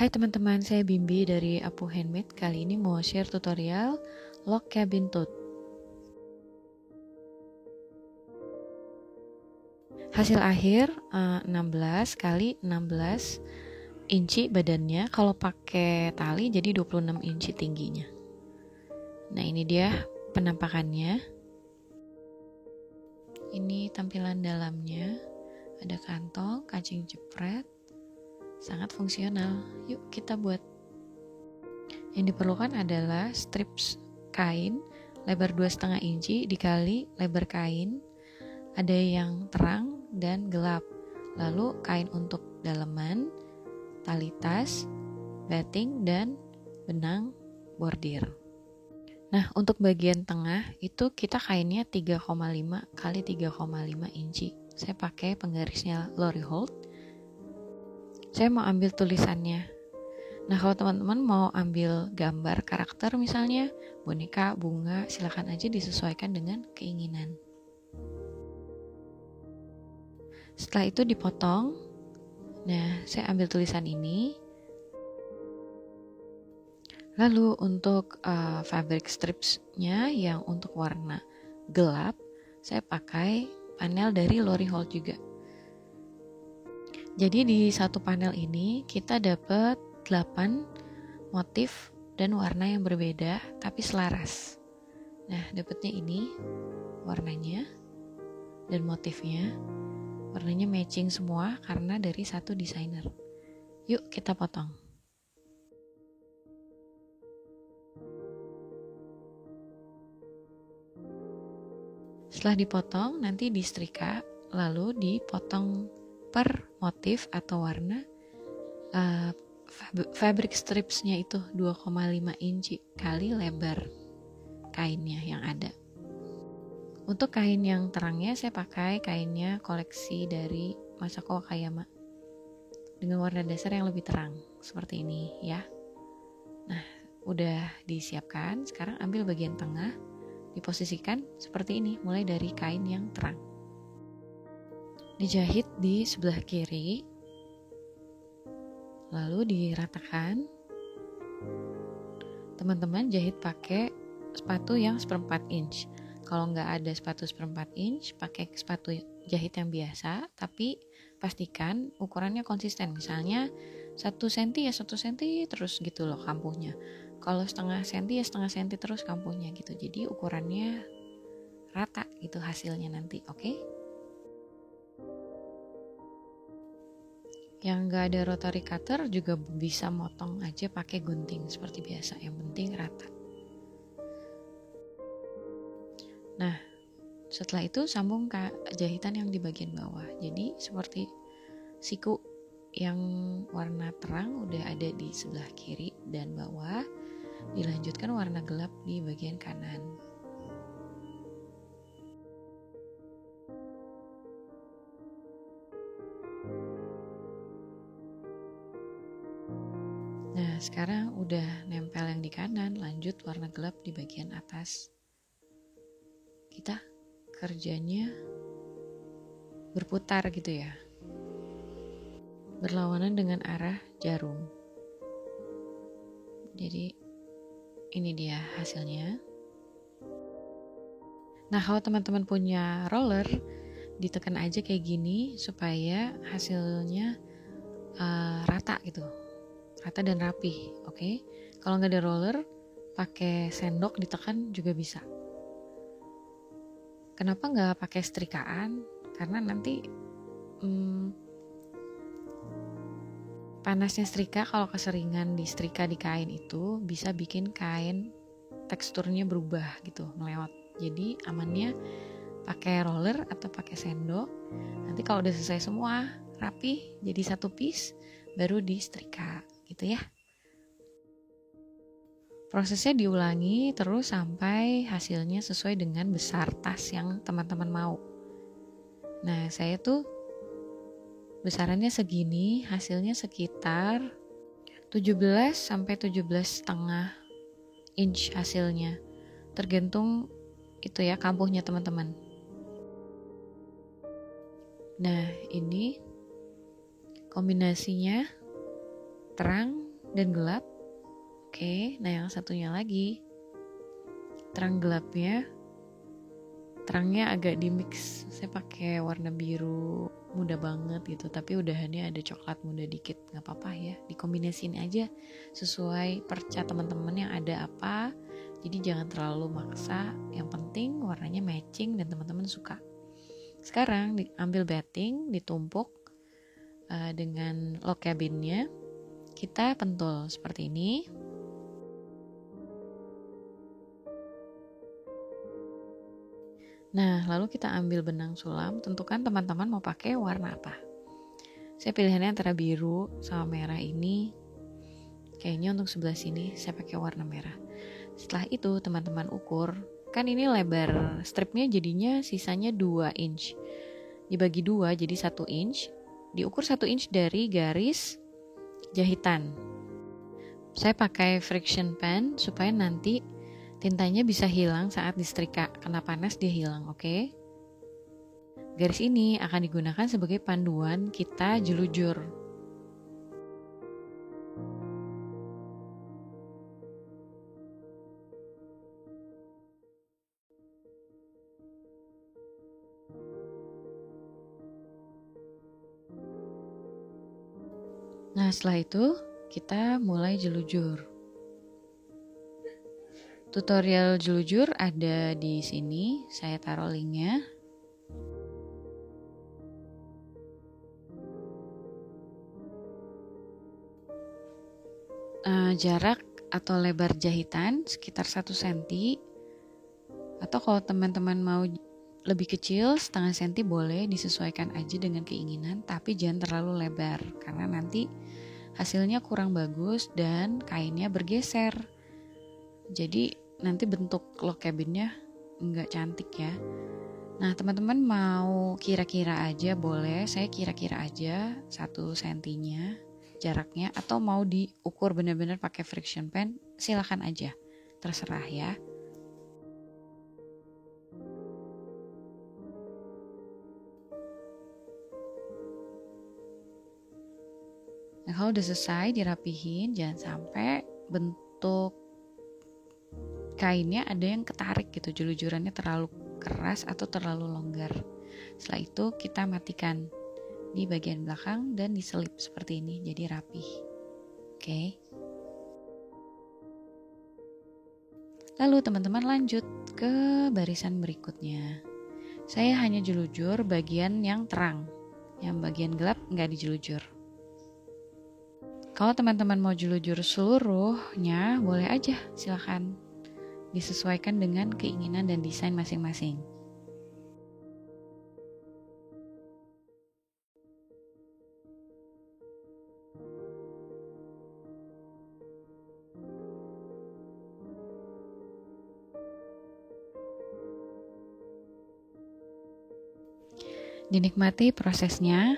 Hai teman-teman, saya Bimbi dari Apu Handmade. Kali ini mau share tutorial log cabin tote. Hasil akhir 16 kali 16 inci badannya. Kalau pakai tali jadi 26 inci tingginya. Nah, ini dia penampakannya. Ini tampilan dalamnya. Ada kantong, kancing jepret. Sangat fungsional. Yuk kita buat. Yang diperlukan adalah strips kain lebar 2,5 inci dikali lebar kain. Ada yang terang dan gelap. Lalu kain untuk daleman, tali tas, batting, dan benang bordir. Nah, untuk bagian tengah itu kita kainnya 3,5 kali 3,5 inci. Saya pakai penggarisnya Lori Holt. Saya mau ambil tulisannya. Nah, kalau teman-teman mau ambil gambar karakter misalnya, boneka, bunga, silakan aja disesuaikan dengan keinginan. Setelah itu dipotong. Nah, saya ambil tulisan ini. Lalu untuk fabric strips-nya yang untuk warna gelap, saya pakai panel dari Lori Holt juga. Jadi di satu panel ini kita dapat 8 motif dan warna yang berbeda tapi selaras. Nah, dapatnya ini warnanya dan motifnya. Warnanya matching semua karena dari satu desainer. Yuk kita potong. Setelah dipotong nanti disetrika, lalu dipotong per motif atau warna. Fabric strips-nya itu 2,5 inci kali lebar kainnya yang ada. Untuk kain yang terangnya saya pakai kainnya koleksi dari Masako Wakayama dengan warna dasar yang lebih terang seperti ini ya. Nah, udah disiapkan. Sekarang ambil bagian tengah, diposisikan seperti ini mulai dari kain yang terang. Dijahit di sebelah kiri, lalu diratakan. Teman-teman jahit pakai sepatu yang 1/4 inch. Kalau nggak ada sepatu 1/4 inch, pakai sepatu jahit yang biasa, tapi pastikan ukurannya konsisten. Misalnya 1 cm ya 1 cm terus gitu loh kampuhnya. Kalau setengah cm ya setengah cm terus kampuhnya gitu. Jadi ukurannya rata gitu hasilnya nanti, oke? Yang nggak ada rotary cutter juga bisa motong aja pakai gunting seperti biasa. Yang penting rata. Nah, setelah itu sambung ke jahitan yang di bagian bawah. Jadi seperti siku yang warna terang udah ada di sebelah kiri dan bawah. Dilanjutkan warna gelap di bagian kanan. Nah, sekarang udah nempel yang di kanan, lanjut warna gelap di bagian atas. Kita kerjanya berputar gitu ya, berlawanan dengan arah jarum. Jadi ini dia hasilnya. Nah, kalau teman-teman punya roller, ditekan aja kayak gini supaya hasilnya rata gitu, rata dan rapih, oke? Kalau nggak ada roller, pakai sendok ditekan juga bisa. Kenapa nggak pakai setrikaan? Karena nanti panasnya setrika kalau keseringan disetrika di kain itu bisa bikin kain teksturnya berubah gitu, melewat. Jadi amannya pakai roller atau pakai sendok. Nanti kalau udah selesai semua rapi jadi satu piece baru disetrika gitu ya. Prosesnya diulangi terus sampai hasilnya sesuai dengan besar tas yang teman-teman mau. Nah, saya tuh besarannya segini, hasilnya sekitar 17 sampai 17,5 inch hasilnya. Tergantung itu ya kampuhnya teman-teman. Nah, ini kombinasinya terang dan gelap. Oke, nah yang satunya lagi terang gelapnya, terangnya agak dimix. Saya pakai warna biru muda banget gitu, tapi udahannya ada coklat muda dikit. Gak apa-apa ya, dikombinasiin aja sesuai perca teman-teman yang ada apa. Jadi jangan terlalu maksa, yang penting warnanya matching dan teman-teman suka. Sekarang ambil batting, ditumpuk dengan log cabinnya, kita pentul seperti ini. Nah, lalu kita ambil benang sulam, tentukan teman-teman mau pakai warna apa. Saya pilihannya antara biru sama merah ini. Kayaknya untuk sebelah sini saya pakai warna merah. Setelah itu teman-teman ukur, kan ini lebar stripnya jadinya sisanya 2 inch. Dibagi 2 jadi 1 inch, diukur 1 inch dari garis jahitan. Saya pakai friction pen supaya nanti tintanya bisa hilang saat disetrika, kena panas dia hilang, oke? Garis ini akan digunakan sebagai panduan kita jelujur. Nah, setelah itu kita mulai jelujur. Tutorial jelujur ada di sini, saya taruh linknya. Jarak atau lebar jahitan sekitar 1 cm, atau kalau teman-teman mau lebih kecil setengah senti boleh, disesuaikan aja dengan keinginan, tapi jangan terlalu lebar karena nanti hasilnya kurang bagus dan kainnya bergeser. Jadi nanti bentuk log cabinnya nggak cantik ya. Nah teman-teman mau kira-kira aja boleh, saya kira-kira aja 1 sentinya jaraknya, atau mau diukur benar-benar pakai friction pen, silakan aja, terserah ya. Nah kalau udah selesai dirapihin, jangan sampai bentuk kainnya ada yang ketarik gitu, julujurannya terlalu keras atau terlalu longgar. Setelah itu kita matikan di bagian belakang dan diselip seperti ini, jadi rapih. Oke. Lalu teman-teman lanjut ke barisan berikutnya. Saya hanya jelujur bagian yang terang, yang bagian gelap nggak dijelujur. Kalau teman-teman mau jelujur seluruhnya, boleh aja, silakan. Disesuaikan dengan keinginan dan desain masing-masing. Dinikmati prosesnya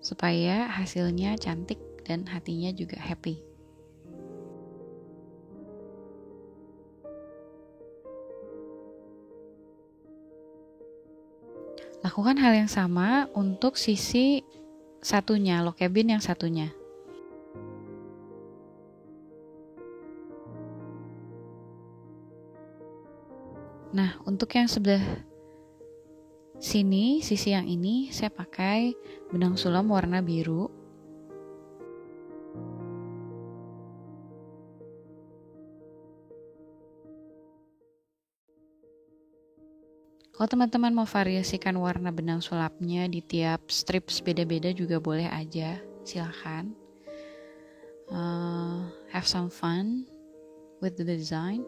supaya hasilnya cantik dan hatinya juga happy. Lakukan hal yang sama untuk sisi satunya, log cabin yang satunya. Nah, untuk yang sebelah sini, sisi yang ini, saya pakai benang sulam warna biru. Kalau teman-teman mau variasikan warna benang sulapnya di tiap strips beda-beda juga boleh aja, silahkan. Have some fun with the design.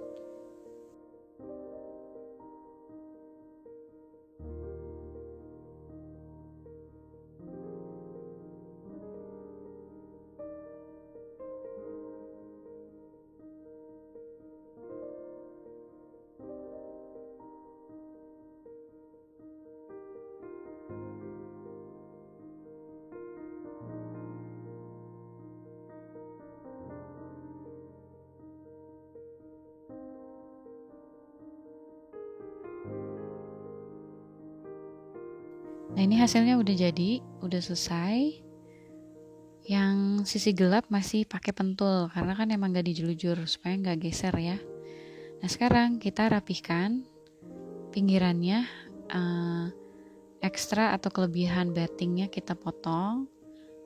Nah ini hasilnya udah jadi, udah selesai. Yang sisi gelap masih pakai pentul karena kan emang gak dijulur supaya gak geser ya. Nah sekarang kita rapihkan pinggirannya, ekstra atau kelebihan battingnya kita potong,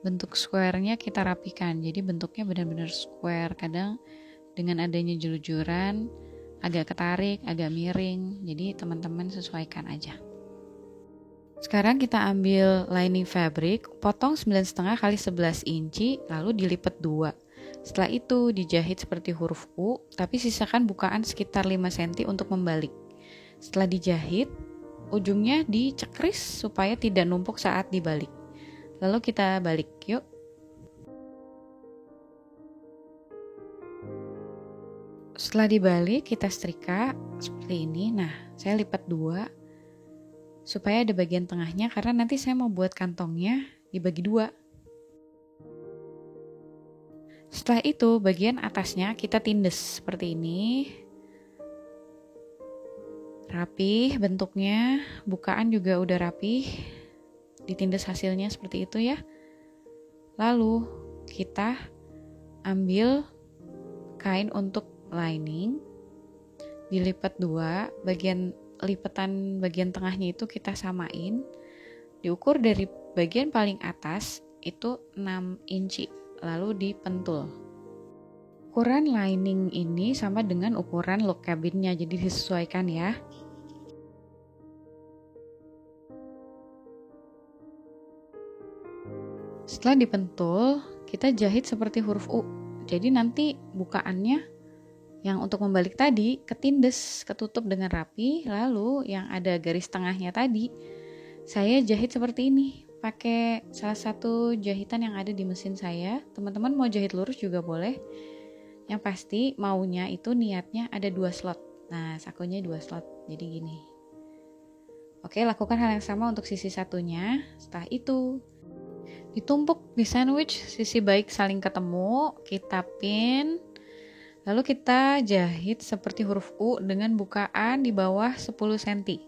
bentuk square-nya kita rapihkan, jadi bentuknya benar-benar square. Kadang dengan adanya julujuran agak ketarik, agak miring, jadi teman-teman sesuaikan aja. Sekarang kita ambil lining fabric, potong 9,5 kali 11 inci, lalu dilipat 2. Setelah itu dijahit seperti huruf U, tapi sisakan bukaan sekitar 5 cm untuk membalik. Setelah dijahit, ujungnya dicekris supaya tidak numpuk saat dibalik. Lalu kita balik, yuk. Setelah dibalik, kita setrika seperti ini. Nah, saya lipat 2 supaya ada bagian tengahnya, karena nanti saya mau buat kantongnya dibagi 2. Setelah itu bagian atasnya kita tindes seperti ini, rapih bentuknya, bukaan juga udah rapih, ditindes hasilnya seperti itu ya. Lalu kita ambil kain untuk lining, dilipat 2, bagian lipatan bagian tengahnya itu kita samain, diukur dari bagian paling atas itu 6 inci, lalu dipentul. Ukuran lining ini sama dengan ukuran log cabinnya, jadi disesuaikan ya. Setelah dipentul, kita jahit seperti huruf U, jadi nanti bukaannya yang untuk membalik tadi ketindes, ketutup dengan rapi. Lalu yang ada garis tengahnya tadi saya jahit seperti ini pakai salah satu jahitan yang ada di mesin saya. Teman-teman mau jahit lurus juga boleh, yang pasti maunya itu niatnya ada 2 slot. Nah sakunya 2 slot, jadi gini. Oke, lakukan hal yang sama untuk sisi satunya. Setelah itu ditumpuk di sandwich, sisi baik saling ketemu, kita pin. Lalu kita jahit seperti huruf U dengan bukaan di bawah 10 cm.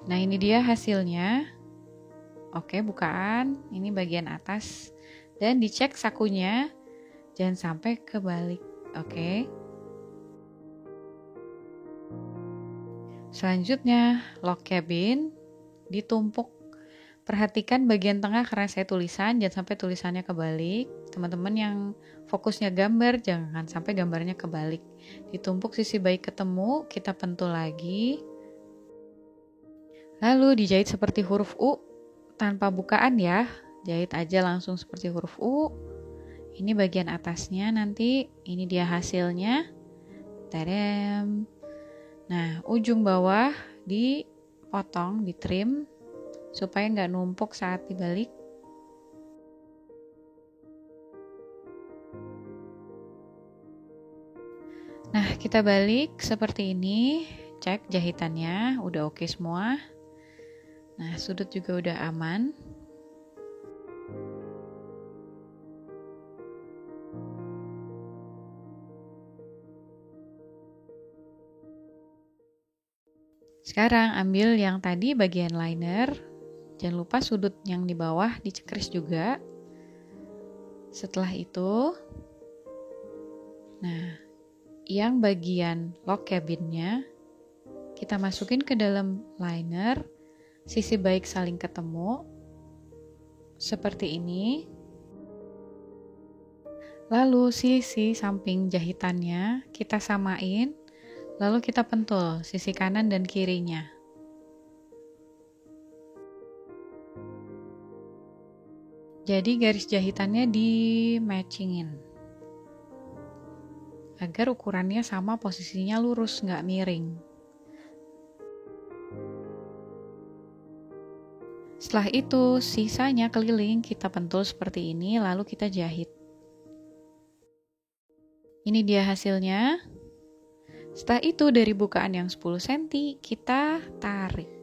Nah ini dia hasilnya. Oke, bukaan, ini bagian atas. Dan dicek sakunya, jangan sampai kebalik. Oke. Selanjutnya, log cabin ditumpuk. Perhatikan bagian tengah karena saya tulisan, jangan sampai tulisannya kebalik. Teman-teman yang fokusnya gambar, jangan sampai gambarnya kebalik. Ditumpuk sisi baik ketemu, kita pentul lagi. Lalu dijahit seperti huruf U, tanpa bukaan ya. Jahit aja langsung seperti huruf U. Ini bagian atasnya nanti, ini dia hasilnya. Tadam. Nah, ujung bawah dipotong, ditrim, supaya nggak numpuk saat dibalik. Nah, kita balik seperti ini, cek jahitannya udah oke semua. Nah, sudut juga udah aman. Sekarang ambil yang tadi bagian liner. Jangan lupa sudut yang di bawah dicekris juga. Setelah itu, nah, yang bagian log cabinnya kita masukin ke dalam liner, sisi baik saling ketemu, seperti ini. Lalu sisi samping jahitannya kita samain, lalu kita pentul sisi kanan dan kirinya. Jadi garis jahitannya di matchingin agar ukurannya sama, posisinya lurus, nggak miring. Setelah itu sisanya keliling kita pentul seperti ini, lalu kita jahit. Ini dia hasilnya. Setelah itu dari bukaan yang 10 cm kita tarik.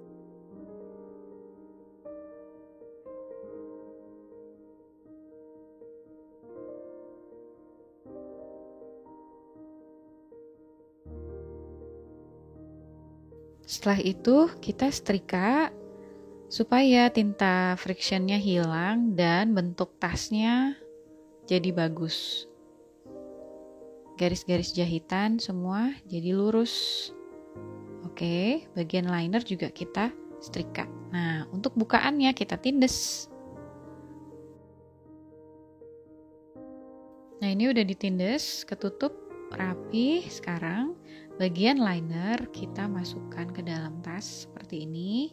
Setelah itu kita setrika supaya tinta frictionnya hilang dan bentuk tasnya jadi bagus. Garis-garis jahitan semua jadi lurus. Oke, bagian liner juga kita setrika. Nah, untuk bukaannya kita tindes. Nah, ini udah ditindes, ketutup rapi. Sekarang bagian liner kita masukkan ke dalam tas seperti ini.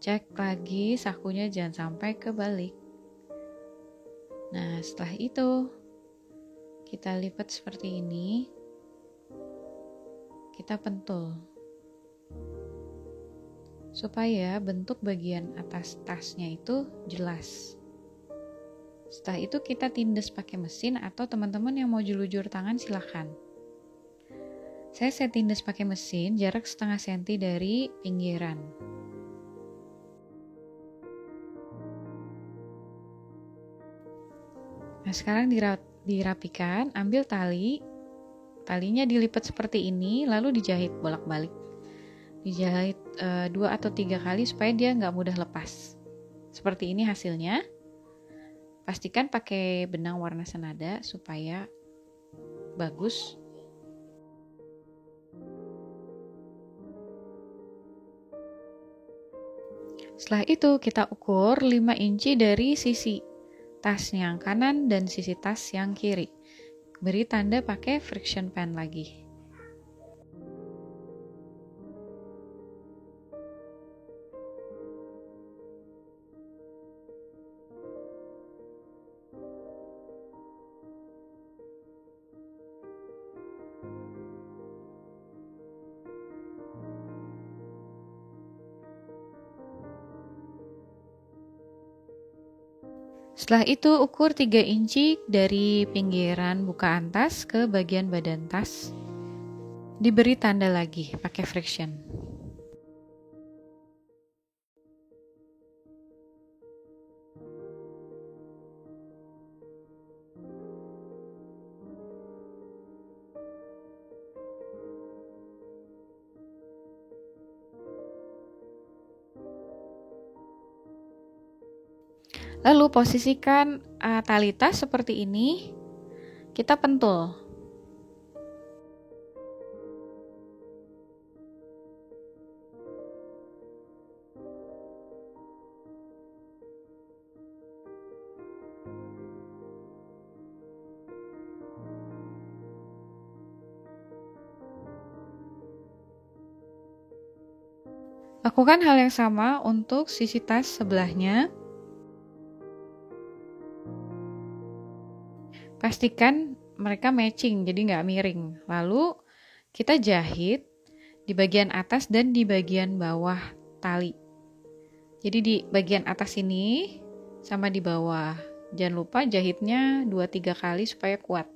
Cek lagi sakunya jangan sampai kebalik. Nah, setelah itu kita lipat seperti ini. Kita pentul supaya bentuk bagian atas tasnya itu jelas. Setelah itu kita tindes pakai mesin, atau teman-teman yang mau jelujur tangan silahkan. Saya tindes pakai mesin jarak setengah senti dari pinggiran. Nah, sekarang dirapikan, ambil talinya dilipat seperti ini, lalu dijahit bolak-balik. Dijahit 2 atau 3 kali supaya dia nggak mudah lepas. Seperti ini hasilnya. Pastikan pakai benang warna senada supaya bagus. Setelah itu kita ukur 5 inci dari sisi tas yang kanan dan sisi tas yang kiri. Beri tanda pakai friction pen lagi. Setelah itu ukur 3 inci dari pinggiran bukaan tas ke bagian badan tas. Diberi tanda lagi pakai friction. Lalu posisikan tali tas seperti ini, kita pentul. Lakukan hal yang sama untuk sisi tas sebelahnya. Pastikan mereka matching, jadi nggak miring. Lalu kita jahit di bagian atas dan di bagian bawah tali. Jadi di bagian atas ini sama di bawah. Jangan lupa jahitnya 2-3 kali supaya kuat.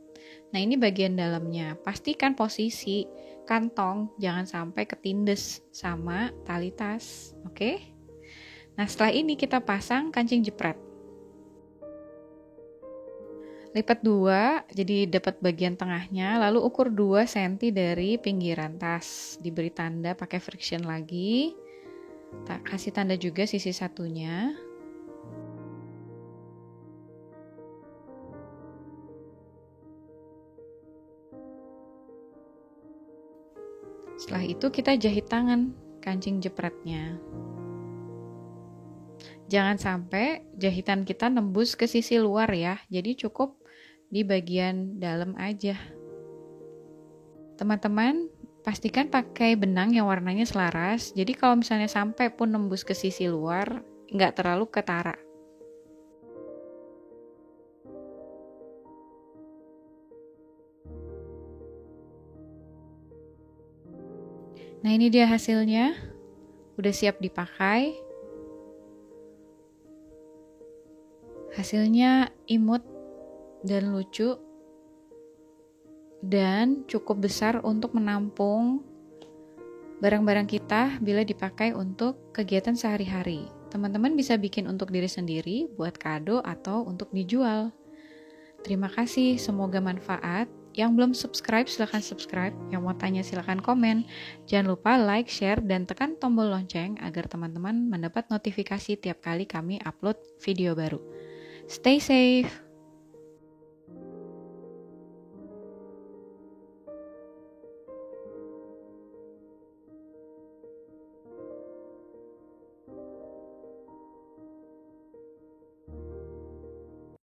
Nah, ini bagian dalamnya. Pastikan posisi kantong jangan sampai ketindes sama tali tas. Oke? Nah, setelah ini kita pasang kancing jepret. Lipat 2, jadi dapat bagian tengahnya, lalu ukur 2 cm dari pinggiran tas. Diberi tanda pakai friction lagi. Kasih tanda juga sisi satunya. Setelah itu kita jahit tangan kancing jepretnya. Jangan sampai jahitan kita nembus ke sisi luar ya, jadi cukup di bagian dalam aja. Teman-teman, pastikan pakai benang yang warnanya selaras, jadi kalau misalnya sampai pun nembus ke sisi luar, nggak terlalu ketara. Nah, ini dia hasilnya, udah siap dipakai. Hasilnya imut dan lucu dan cukup besar untuk menampung barang-barang kita bila dipakai untuk kegiatan sehari-hari. Teman-teman bisa bikin untuk diri sendiri, buat kado atau untuk dijual. Terima kasih, semoga manfaat. Yang belum subscribe silahkan subscribe, yang mau tanya silahkan komen. Jangan lupa like, share, dan tekan tombol lonceng agar teman-teman mendapat notifikasi tiap kali kami upload video baru. Stay safe!